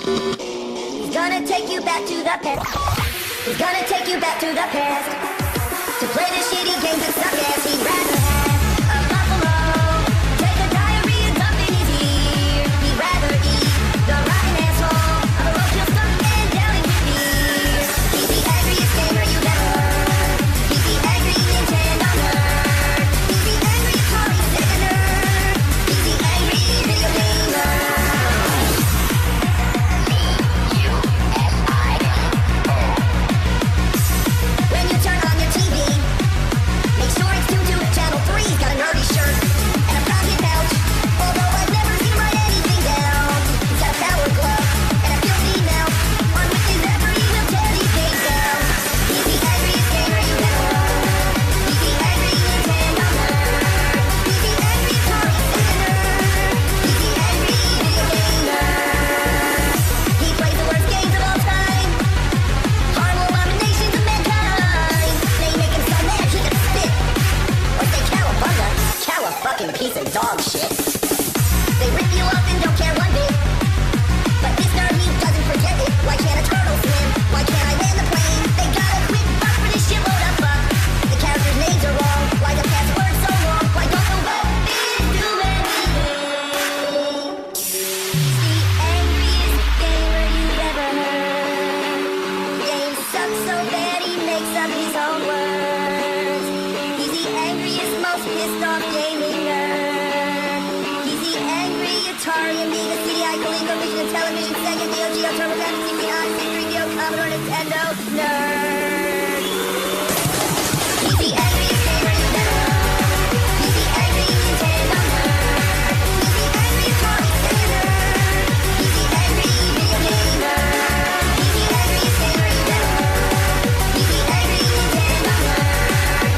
He's gonna take you back to the past. He's gonna take you back to the past. To play the shitty games that suck ass. He'd rather have a buffalo. Take a diarrhea dump in his ear. He'd rather eat the rotten asshole of a roadkill stuck and down in his beer. He's the angriest gamer you've ever heard. He's the angry Nintendo nerd. He's the angry Atari Sega nerd. He's the angry video gamer. When you turn on your TV, make sure it's tuned to channel 3. He's got a nerdy shirt and a pocket pouch. Although I've never seen him write anything down. He's got a power glove and a filthy mouth on which his every will tear these games down. He's the angriest gamer you've ever heard. He's the angry Nintendo nerd. He's the angry Atari Sega nerd. He's the angry video gamer. He plays the worst games of all time. Horrible abominations of mankind. They make him so mad he can spit. Or say cowabunga. Cow a fucking piece of dog shit. They rip you up and don't care one bit. But this nerd, he doesn't forget it. Why can't a turtle swim? Why can't I land the plane? They gotta quit fuck for this shitload of fuck. The characters' names are wrong. Why the password so long? Why don't the web do anything? The angriest gamer you've ever heard. Game sucks so bad he makes up his own words. He's the angriest, most pissed off gaming nerd. He's the angry Atari, Amiga, CDI, Coleco, Vision, and Television, Sega, Neo Geo, Turbo Fantasy, Odyssey, 3DO, Commodore, Nintendo nerd. He's the angriest gamer you've ever heard. He's the angry Nintendo nerd. He's the angry Atari Sega nerd. He's the angry video gamer. He's the angriest gamer you've ever heard. He's the angry Nintendo nerd.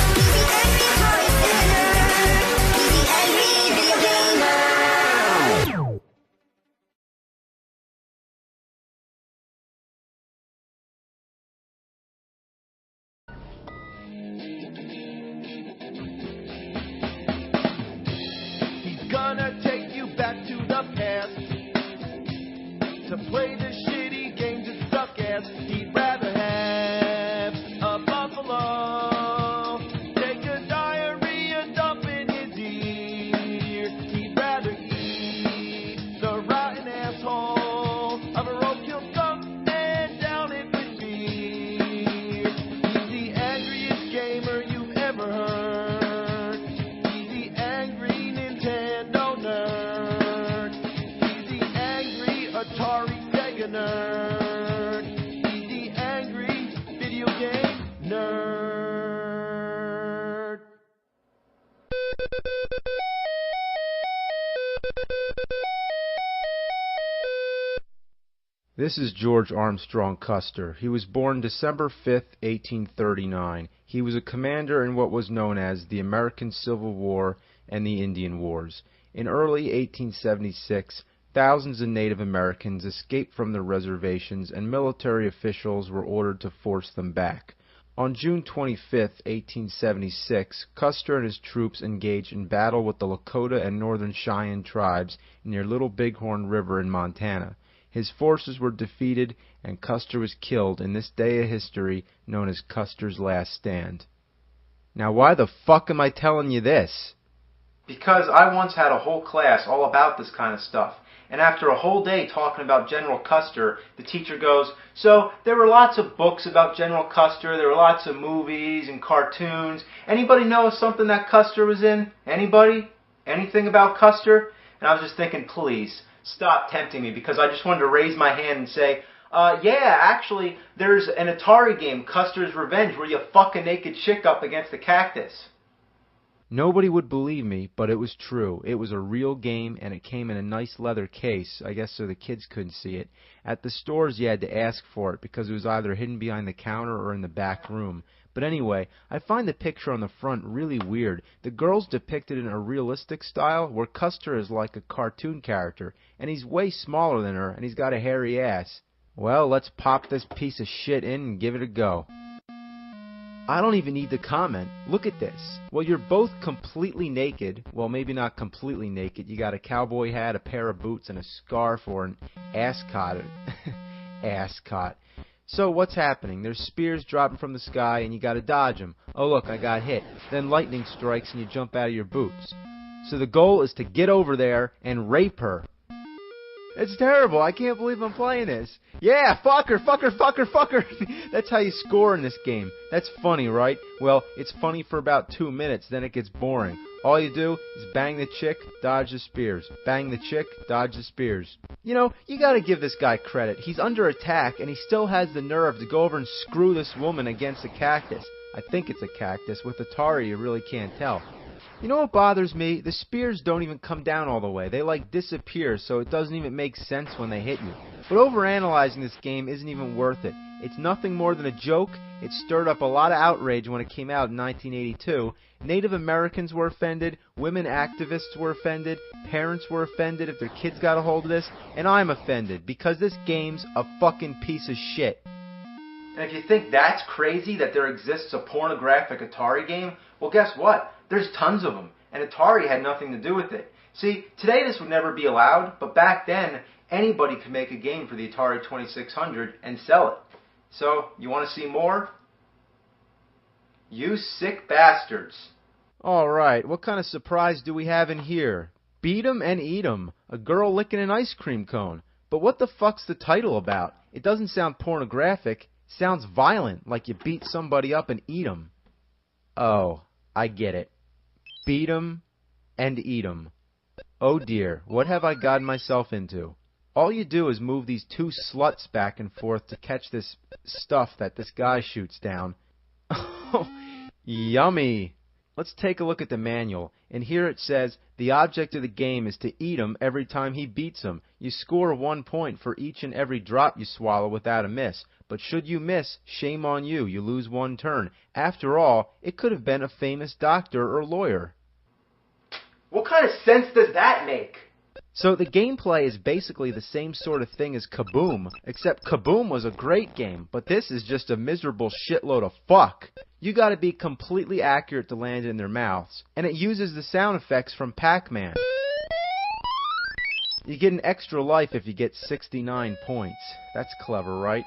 He's the angry Atari Sega nerd. He's the angry video gamer. He's gonna take you back to the past to play the shitty games that suck ass. He'd rather have a buffalo. Take a diarrhea dump in his ear. He'd rather eat the rotten asshole of a roadkill skunk and down it with beer. He's the angriest gamer you've ever heard. He's the angry Nintendo nerd. He's the angry Atari Sega nerd. He's the angry video game nerd. This is George Armstrong Custer. He was born December 5th, 1839. He was a commander in what was known as the American Civil War and the Indian Wars. In early 1876, thousands of Native Americans escaped from their reservations and military officials were ordered to force them back. On June 25th, 1876, Custer and his troops engaged in battle with the Lakota and Northern Cheyenne tribes near Little Bighorn River in Montana. His forces were defeated and Custer was killed in this day of history known as Custer's Last Stand. Now why the fuck am I telling you this? Because I once had a whole class all about this kind of stuff. And after a whole day talking about General Custer, the teacher goes, so there were lots of books about General Custer, there were lots of movies and cartoons. Anybody know something that Custer was in? Anybody? Anything about Custer? And I was just thinking, please, stop tempting me, because I just wanted to raise my hand and say, yeah, actually, there's an Atari game, Custer's Revenge, where you fuck a naked chick up against a cactus. Nobody would believe me, but it was true. It was a real game, and it came in a nice leather case, I guess so the kids couldn't see it. At the stores, you had to ask for it, because it was either hidden behind the counter or in the back room. But anyway, I find the picture on the front really weird. The girl's depicted in a realistic style, where Custer is like a cartoon character, and he's way smaller than her, and he's got a hairy ass. Well, let's pop this piece of shit in and give it a go. I don't even need to comment. Look at this. Well, you're both completely naked. Well, maybe not completely naked. You got a cowboy hat, a pair of boots, and a scarf or an ascot. Ascot. So what's happening? There's spears dropping from the sky and you gotta dodge them. Oh look, I got hit. Then lightning strikes and you jump out of your boots. So the goal is to get over there and rape her. It's terrible. I can't believe I'm playing this. Yeah, fuck her, fuck her, fuck her, fuck her. That's how you score in this game. That's funny, right? Well, it's funny for about 2 minutes, then it gets boring. All you do is bang the chick, dodge the spears. Bang the chick, dodge the spears. You know, you gotta give this guy credit. He's under attack, and he still has the nerve to go over and screw this woman against a cactus. I think it's a cactus. With Atari, you really can't tell. You know what bothers me? The spears don't even come down all the way. They like disappear, so it doesn't even make sense when they hit you. But overanalyzing this game isn't even worth it. It's nothing more than a joke. It stirred up a lot of outrage when it came out in 1982. Native Americans were offended, women activists were offended, parents were offended if their kids got a hold of this, and I'm offended because this game's a fucking piece of shit. And if you think that's crazy that there exists a pornographic Atari game, well guess what? There's tons of them, and Atari had nothing to do with it. See, today this would never be allowed, but back then, anybody could make a game for the Atari 2600 and sell it. So, you want to see more? You sick bastards. Alright, what kind of surprise do we have in here? Beat 'em and eat 'em. A girl licking an ice cream cone. But what the fuck's the title about? It doesn't sound pornographic. It sounds violent, like you beat somebody up and eat 'em. Oh, I get it. Beat 'em and eat 'em. Oh dear, what have I gotten myself into? All you do is move these two sluts back and forth to catch this stuff that this guy shoots down. Oh, yummy. Let's take a look at the manual. And here it says, the object of the game is to eat him every time he beats him. You score 1 point for each and every drop you swallow without a miss. But should you miss, shame on you. You lose 1 turn. After all, it could have been a famous doctor or lawyer. What kind of sense does that make? So the gameplay is basically the same sort of thing as Kaboom, except Kaboom was a great game, but this is just a miserable shitload of fuck. You gotta be completely accurate to land in their mouths, and it uses the sound effects from Pac-Man. You get an extra life if you get 69 points. That's clever, right?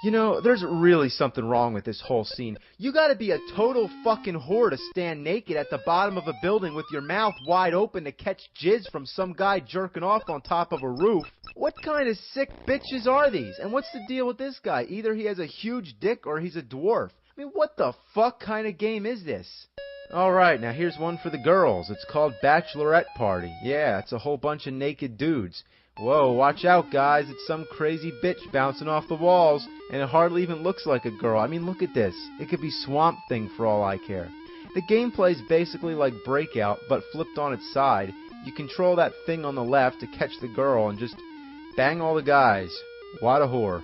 You know, there's really something wrong with this whole scene. You gotta be a total fucking whore to stand naked at the bottom of a building with your mouth wide open to catch jizz from some guy jerking off on top of a roof. What kind of sick bitches are these? And what's the deal with this guy? Either he has a huge dick or he's a dwarf. I mean, what the fuck kind of game is this? Alright, now here's one for the girls. It's called Bachelorette Party. Yeah, it's a whole bunch of naked dudes. Whoa, watch out guys, it's some crazy bitch bouncing off the walls, and it hardly even looks like a girl. I mean, look at this. It could be Swamp Thing for all I care. The gameplay's basically like Breakout, but flipped on its side. You control that thing on the left to catch the girl and just bang all the guys. What a whore.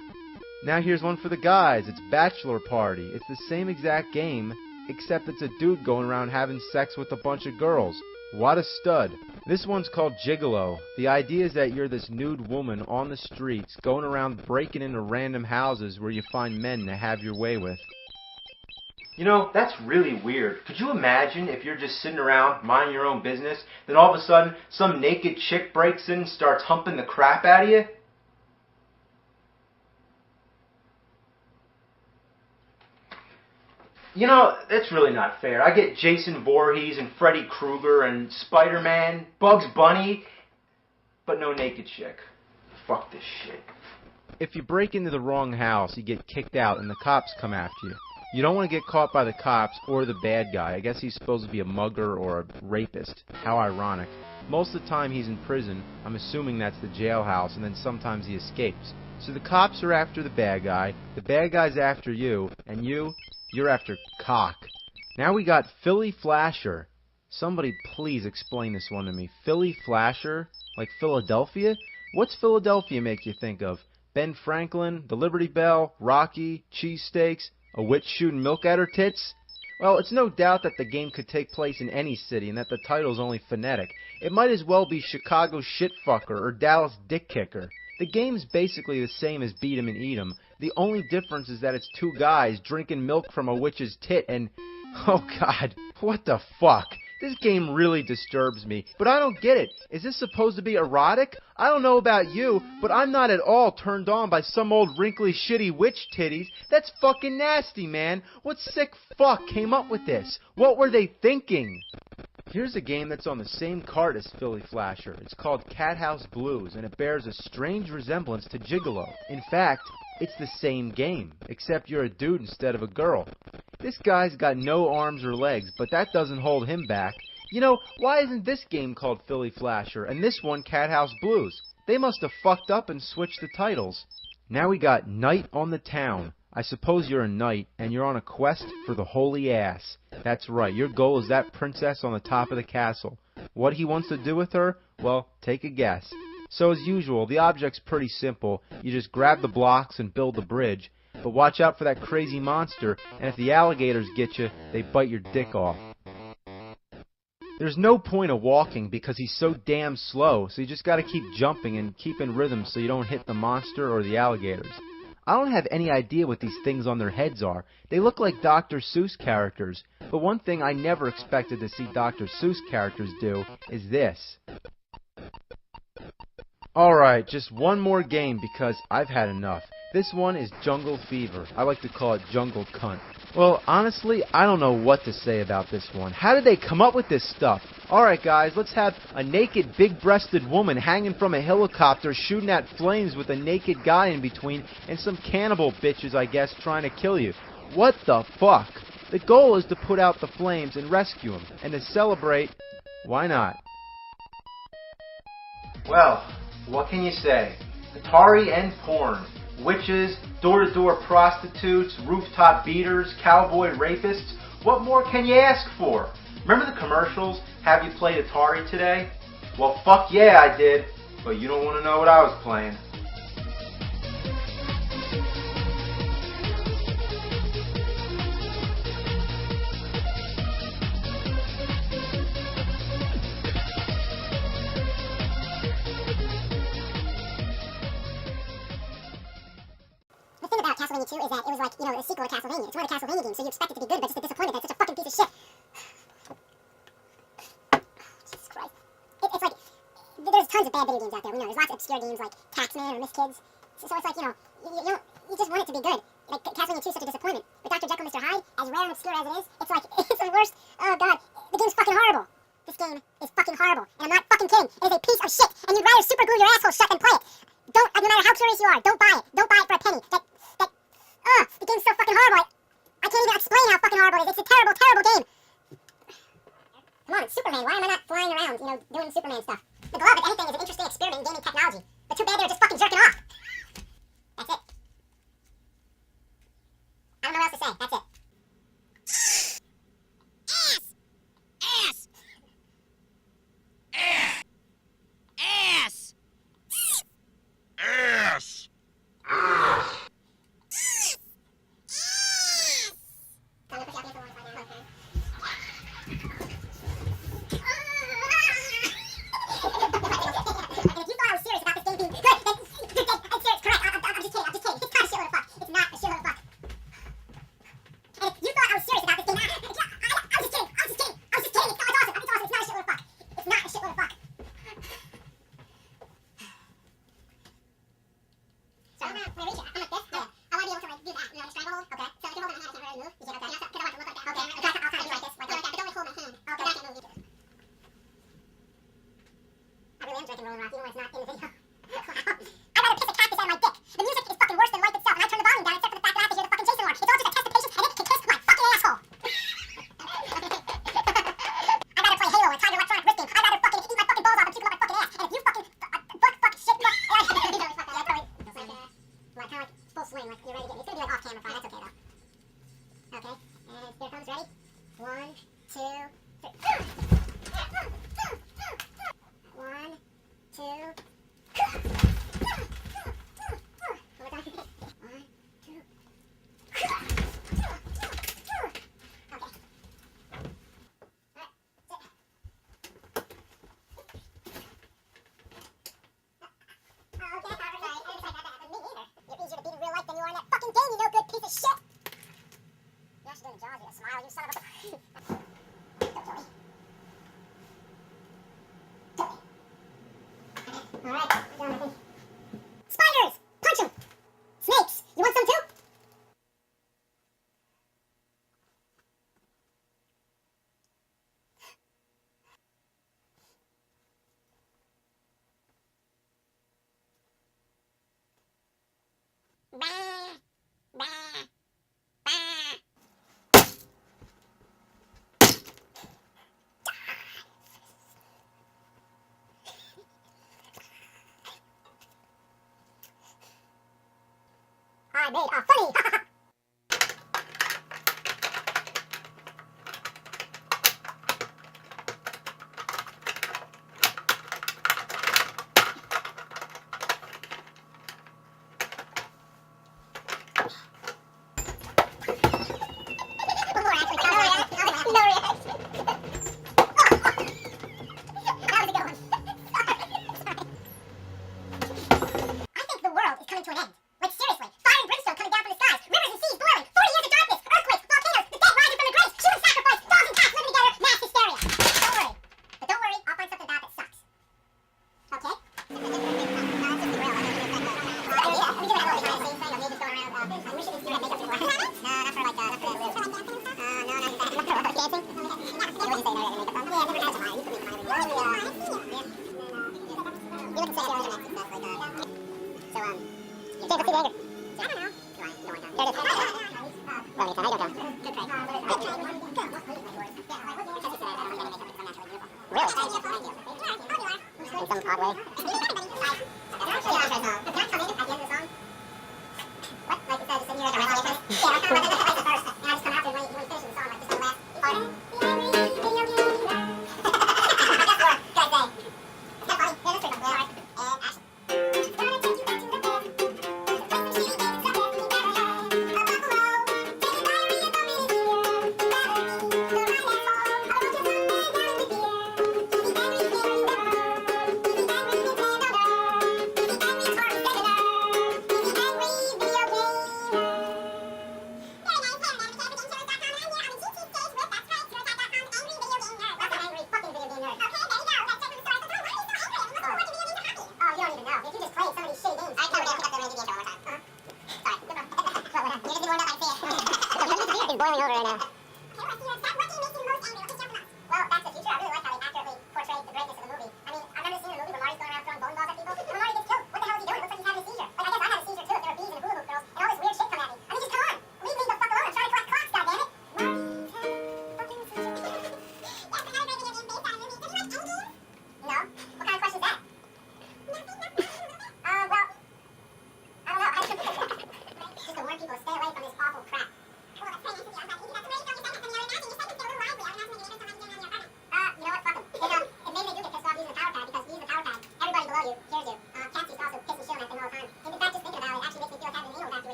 Now here's one for the guys. It's Bachelor Party. It's the same exact game, except it's a dude going around having sex with a bunch of girls. What a stud. This one's called Gigolo. The idea is that you're this nude woman on the streets going around breaking into random houses where you find men to have your way with. You know, that's really weird. Could you imagine if you're just sitting around minding your own business, then all of a sudden some naked chick breaks in and starts humping the crap out of you? You know, that's really not fair. I get Jason Voorhees and Freddy Krueger and Spider-Man, Bugs Bunny, but no naked chick. Fuck this shit. If you break into the wrong house, you get kicked out and the cops come after you. You don't want to get caught by the cops or the bad guy. I guess he's supposed to be a mugger or a rapist. How ironic. Most of the time he's in prison. I'm assuming that's the jailhouse, and then sometimes he escapes. So the cops are after the bad guy's after you, and you're after cock. Now we got Philly Flasher. Somebody please explain this one to me. Philly Flasher? Like Philadelphia? What's Philadelphia make you think of? Ben Franklin, the Liberty Bell, Rocky, cheesesteaks, a witch shooting milk at her tits? Well, it's no doubt that the game could take place in any city and that the title's only phonetic. It might as well be Chicago Shitfucker or Dallas Dick Kicker. The game's basically the same as Beat 'em and Eat 'em. The only difference is that it's two guys drinking milk from a witch's tit and... Oh god, what the fuck? This game really disturbs me, but I don't get it. Is this supposed to be erotic? I don't know about you, but I'm not at all turned on by some old wrinkly shitty witch titties. That's fucking nasty, man. What sick fuck came up with this? What were they thinking? Here's a game that's on the same cart as Philly Flasher. It's called Cat House Blues, and it bears a strange resemblance to Gigolo. In fact, it's the same game, except you're a dude instead of a girl. This guy's got no arms or legs, but that doesn't hold him back. You know, why isn't this game called Philly Flasher, and this one Cat House Blues? They must have fucked up and switched the titles. Now we got Night on the Town. I suppose you're a knight, and you're on a quest for the holy ass. That's right, your goal is that princess on the top of the castle. What he wants to do with her? Well, take a guess. So as usual, the object's pretty simple. You just grab the blocks and build the bridge. But watch out for that crazy monster, and if the alligators get you, they bite your dick off. There's no point of walking because he's so damn slow, so you just gotta keep jumping and keep in rhythm so you don't hit the monster or the alligators. I don't have any idea what these things on their heads are. They look like Dr. Seuss characters, but one thing I never expected to see Dr. Seuss characters do is this. Alright, just one more game because I've had enough. This one is Jungle Fever. I like to call it Jungle Cunt. Well, honestly, I don't know what to say about this one. How did they come up with this stuff? Alright guys, let's have a naked, big-breasted woman hanging from a helicopter shooting at flames with a naked guy in between and some cannibal bitches, I guess, trying to kill you. What the fuck? The goal is to put out the flames and rescue them. And to celebrate, why not? Well, what can you say? Atari and porn. Witches, door-to-door prostitutes, rooftop beaters, cowboy rapists. What more can you ask for? Remember the commercials? Have you played Atari today? Well, fuck yeah, I did. But you don't want to know what I was playing. The thing about Castlevania 2 is that it was like, you know, the sequel to Castlevania. It's one of the Castlevania games, so you expect it to be good, but it's just a disappointment. That's such a fucking piece of shit. Jesus Christ. It's like, there's tons of bad video games out there. We know there's lots of obscure games like Taxman or Miss Kids. So it's like, you know, you just want it to be good. Like, Castlevania 2 is such a disappointment. But Dr. Jekyll and Mr. Hyde, as rare and obscure as it is, it's like, it's the worst. Oh god, the game's fucking horrible. This game is fucking horrible. And I'm not fucking kidding. It is a piece of shit. And you'd rather super glue your asshole shut than play it. Don't, no matter how curious you are, don't buy it. Don't buy it for a penny. The game's so fucking horrible. I can't even explain how fucking horrible it is. It's a terrible, terrible game. Come on, it's Superman. Why am I not flying around, you know, doing Superman stuff? The glove, if anything, is an interesting experiment in gaming technology. But too bad they're just fucking jerking off. That's it. I don't know what else to say. That's it. I made a funny.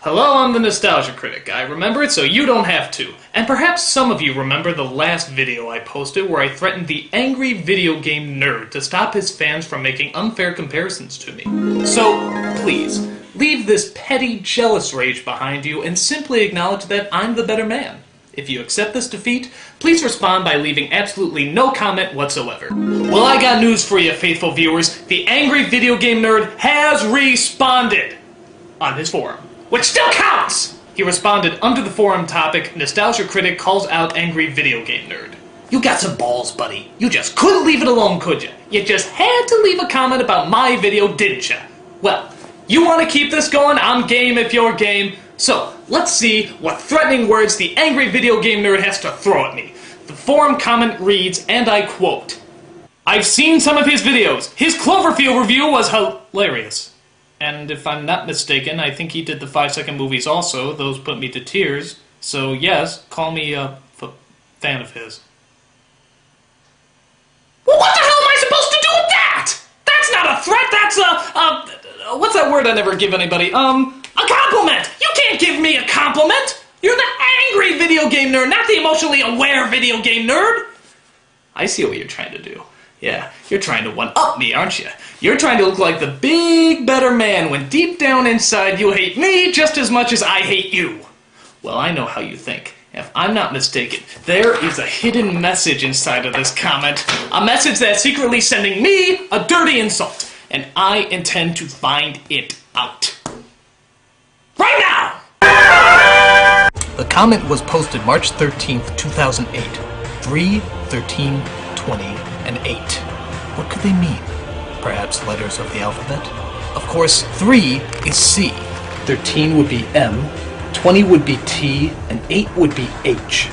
Hello, I'm the Nostalgia Critic. I remember it so you don't have to. And perhaps some of you remember the last video I posted where I threatened the angry video game nerd to stop his fans from making unfair comparisons to me. So, please, leave this petty, jealous rage behind you and simply acknowledge that I'm the better man. If you accept this defeat, please respond by leaving absolutely no comment whatsoever. Well, I got news for you, faithful viewers. The angry video game nerd has responded on his forum. Which still counts! He responded under the forum topic, Nostalgia Critic calls out angry video game nerd. You got some balls, buddy. You just couldn't leave it alone, could you? You just had to leave a comment about my video, didn't you? Well, you want to keep this going? I'm game if you're game. So, let's see what threatening words the angry video game nerd has to throw at me. The forum comment reads, and I quote, I've seen some of his videos. His Cloverfield review was hilarious. And if I'm not mistaken, I think he did the 5-second movies also. Those put me to tears. So yes, call me a fan of his. Well, what the hell am I supposed to do with that? That's not a threat, that's what's that word I never give anybody? A compliment! You can't give me a compliment! You're the angry video game nerd, not the emotionally aware video game nerd! I see what you're trying to do. Yeah, you're trying to one-up me, aren't you? You're trying to look like the big, better man when deep down inside you hate me just as much as I hate you. Well, I know how you think. If I'm not mistaken, there is a hidden message inside of this comment. A message that's secretly sending me a dirty insult. And I intend to find it out. Right now! The comment was posted March 13th, 2008. 3, 13, 20, and 8. What could they mean? Perhaps letters of the alphabet? Of course, 3 is C. 13 would be M. 20 would be T, and 8 would be H.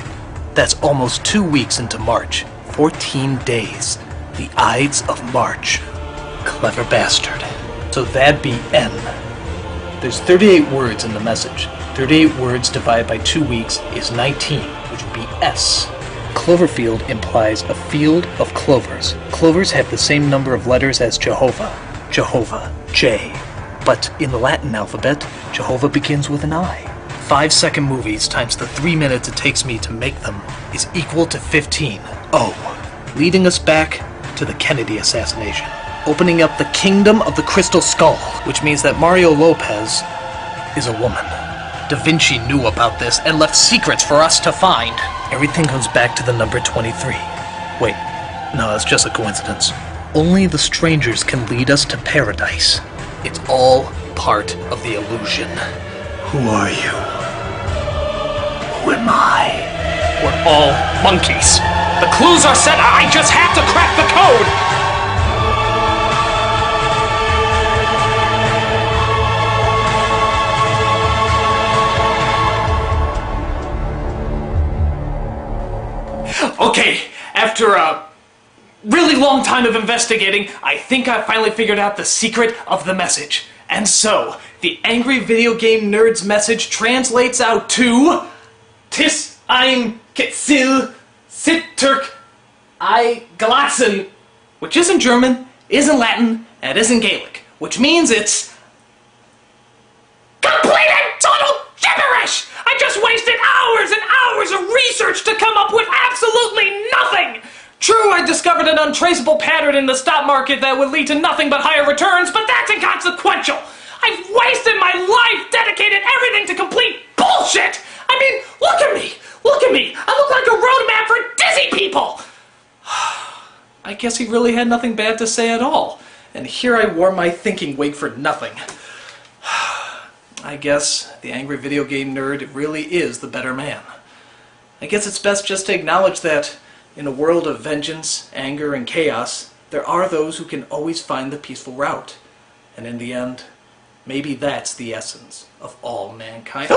That's almost 2 weeks into March. 14 days. The Ides of March. Clever bastard. So that'd be N. There's 38 words in the message. 38 words divided by 2 weeks is 19, which would be S. Cloverfield implies a field of clovers. Clovers have the same number of letters as Jehovah. Jehovah, J. But in the Latin alphabet, Jehovah begins with an I. 5-second movies times the 3 minutes it takes me to make them is equal to 15. O. Leading us back to the Kennedy assassination. Opening up the kingdom of the Crystal Skull, which means that Mario Lopez is a woman. Da Vinci knew about this and left secrets for us to find. Everything comes back to the number 23. Wait, no, that's just a coincidence. Only the strangers can lead us to paradise. It's all part of the illusion. Who are you? Who am I? We're all monkeys. The clues are set. I just have to crack the code. Okay, after a really long time of investigating, I think I finally figured out the secret of the message. And so, the angry video game nerd's message translates out to Tis ein Ketzel Sitturk I Glatzen, which isn't German, isn't Latin, and isn't Gaelic, which means it's complete and total gibberish! I just wasted hours and hours of research to come up with absolutely nothing! True, I discovered an untraceable pattern in the stock market that would lead to nothing but higher returns, but that's inconsequential! I've wasted my life, dedicated everything to complete bullshit! I mean, look at me! Look at me! I look like a roadmap for dizzy people! I guess he really had nothing bad to say at all. And here I wore my thinking wig for nothing. I guess the angry video game nerd really is the better man. I guess it's best just to acknowledge that in a world of vengeance, anger, and chaos, there are those who can always find the peaceful route. And in the end, maybe that's the essence of all mankind.